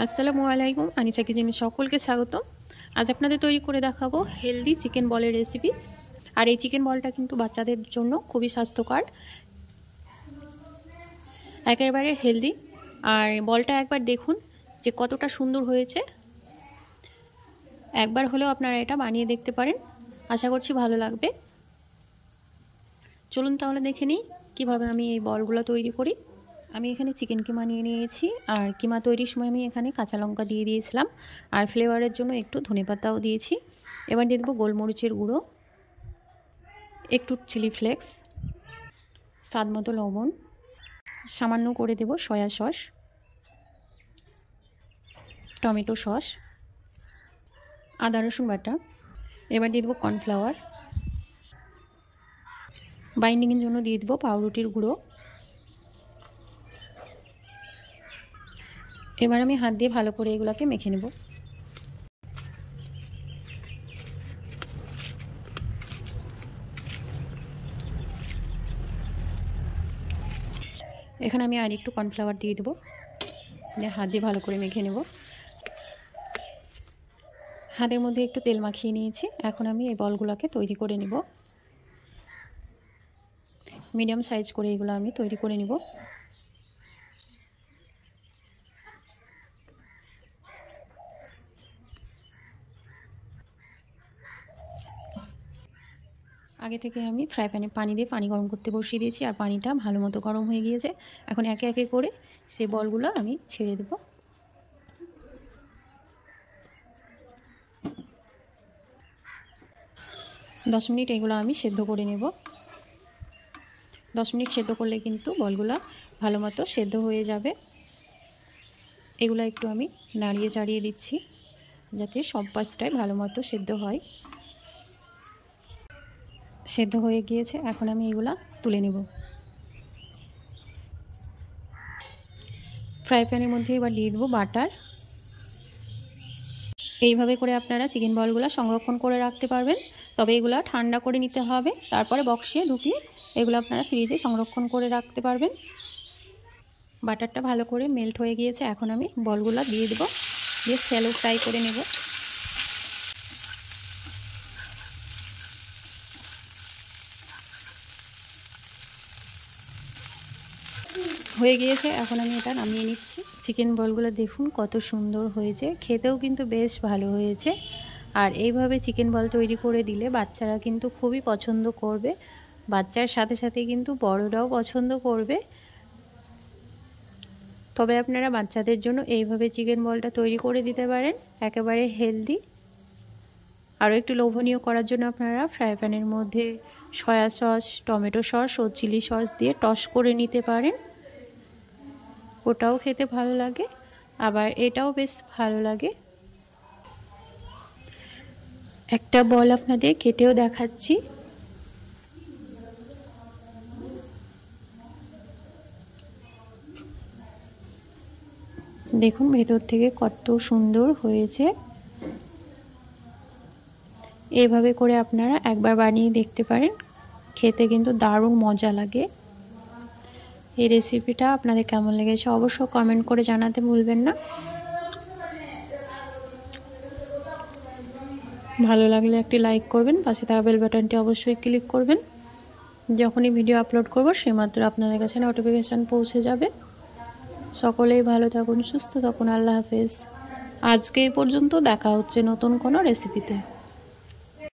আসসালামু আলাইকুম, আনিশা কিচেনে সকলকে স্বাগত। আজ আপনাদের তৈরি করে দেখাবো হেলদি চিকেন বলের রেসিপি। আর এই চিকেন বলটা কিন্তু বাচ্চাদের জন্য খুবই স্বাস্থ্যকর, একেবারে হেলদি। আর বলটা একবার দেখুন যে কতটা সুন্দর হয়েছে। একবার হলেও আপনারা এটা বানিয়ে দেখতে পারেন, আশা করছি ভালো লাগবে। চলুন তাহলে দেখে নিই কীভাবে আমি এই বলগুলো তৈরি করি। আমি এখানে চিকেন কিমা নিয়ে নিয়েছি, আর কিমা তৈরির সময় আমি এখানে কাঁচা লঙ্কা দিয়ে দিয়েছিলাম, আর ফ্লেভারের জন্য একটু ধনেপাতাও দিয়েছি। এবার দিয়ে দেবো গোলমরিচের গুঁড়ো, একটু চিলি ফ্লেক্স, স্বাদ মতো লবণ, সামান্য করে দেব সয়া সস, টমেটো সস, আদা রসুন বাটা। এবার দিয়ে দেবো কর্নফ্লাওয়ার, বাইন্ডিংয়ের জন্য দিয়ে দেবো পাউরুটির গুঁড়ো। এবার আমি হাত দিয়ে ভালো করে এগুলোকে মেখে নেব। এখানে আমি আর একটু কর্নফ্লাওয়ার দিয়ে দেবো, হাত দিয়ে ভালো করে মেখে নেব। হাতের মধ্যে একটু তেল মাখিয়ে নিয়েছি। এখন আমি এই বলগুলোকে তৈরি করে নেব। মিডিয়াম সাইজ করে এগুলো আমি তৈরি করে নেব। আগে থেকে আমি ফ্রাই প্যানে পানি দিয়ে পানি গরম করতে বসিয়ে দিয়েছি, আর পানিটা ভালো মতো গরম হয়ে গিয়েছে। এখন একে একে করে সে বলগুলো আমি ছেড়ে দেব। দশ মিনিট এগুলো আমি সেদ্ধ করে নেব। 10 মিনিট সেদ্ধ করলে কিন্তু বলগুলো ভালো মতো সেদ্ধ হয়ে যাবে। এগুলো একটু আমি নাড়িয়ে চাড়িয়ে দিচ্ছি যাতে সব পাশটাই ভালো মতো সেদ্ধ হয়। সেদ্ধ হয়ে গিয়েছে, এখন আমি এগুলো তুলে নেব। ফ্রাই প্যানের মধ্যে এবার দিয়ে দেবো বাটার। এইভাবে করে আপনারা চিকেন বলগুলো সংরক্ষণ করে রাখতে পারবেন, তবে এগুলো ঠান্ডা করে নিতে হবে, তারপরে বক্সে ঢুকিয়ে এগুলো আপনারা ফ্রিজে সংরক্ষণ করে রাখতে পারবেন। বাটারটা ভালো করে মেল্ট হয়ে গিয়েছে, এখন আমি বলগুলো দিয়ে দেবো, দিয়ে শ্যালো ফ্রাই করে নেব। হয়ে গিয়েছে, এখন আমি এটা নামিয়ে নিচ্ছি। চিকেন বলগুলো দেখুন কত সুন্দর হয়েছে, খেতেও কিন্তু বেশ ভালো হয়েছে। আর এইভাবে চিকেন বল তৈরি করে দিলে বাচ্চারা কিন্তু খুবই পছন্দ করবে, বাচ্চার সাথে সাথে কিন্তু বড়রাও পছন্দ করবে। তবে আপনারা বাচ্চাদের জন্য এইভাবে চিকেন বলটা তৈরি করে দিতে পারেন, একেবারে হেলদি। আরও একটু লোভনীয় করার জন্য আপনারা ফ্রাই প্যানের মধ্যে সয়া সস, টমেটো সস ও চিলি সস দিয়ে টস করে নিতে পারেন। ওটাও খেতে ভালো লাগে, আবার এটাও বেশ ভালো লাগে। একটা বল আপনাদের কেটেও দেখাচ্ছি। দেখুন ভেতর থেকে কত সুন্দর হয়েছে। এইভাবে করে আপনারা একবার বানিয়ে দেখতে পারেন, খেতে কিন্তু দারুণ মজা লাগে। এই রেসিপিটা আপনাদের কেমন লেগেছে অবশ্যই কমেন্ট করে জানাতে ভুলবেন না। ভালো লাগলে একটি লাইক করবেন, পাশে থাকা বেল বাটনটি অবশ্যই ক্লিক করবেন। যখনই ভিডিও আপলোড করব সেইমাত্র আপনাদের কাছে নোটিফিকেশান পৌঁছে যাবে। সকলেই ভালো থাকুন, সুস্থ থাকুন। আল্লাহ হাফেজ। আজকে এই পর্যন্ত, দেখা হচ্ছে নতুন কোনো রেসিপিতে।